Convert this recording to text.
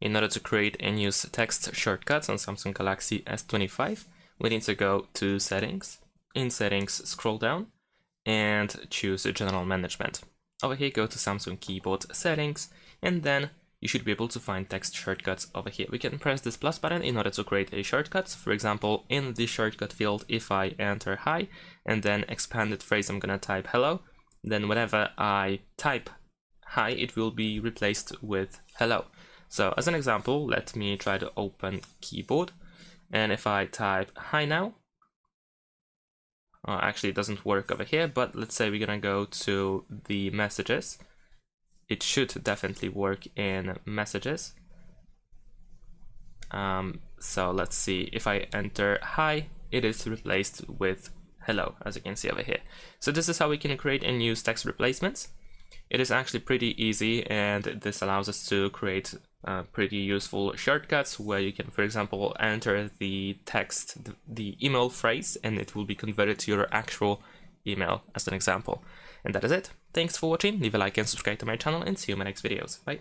In order to create and use text shortcuts on Samsung Galaxy S25, we need to go to Settings. In Settings, scroll down and choose General Management. Over here, go to Samsung Keyboard Settings, and then you should be able to find text shortcuts over here. We can press this plus button in order to create a shortcut. For example, in the shortcut field, if I enter hi and then expanded phrase, I'm gonna type hello, then whenever I type hi, it will be replaced with hello. So as an example, let me try to open keyboard, and if I type hi now, actually it doesn't work over here, but let's say we're gonna go to the messages. It should definitely work in messages. So let's see, if I enter hi, it is replaced with hello, as you can see over here. So this is how we can create and use text replacements. It is actually pretty easy, and this allows us to create pretty useful shortcuts where you can, for example, enter the text, the email phrase, and it will be converted to your actual email as an example. And that is it. Thanks for watching. Leave a like and subscribe to my channel, and see you in my next videos. Bye.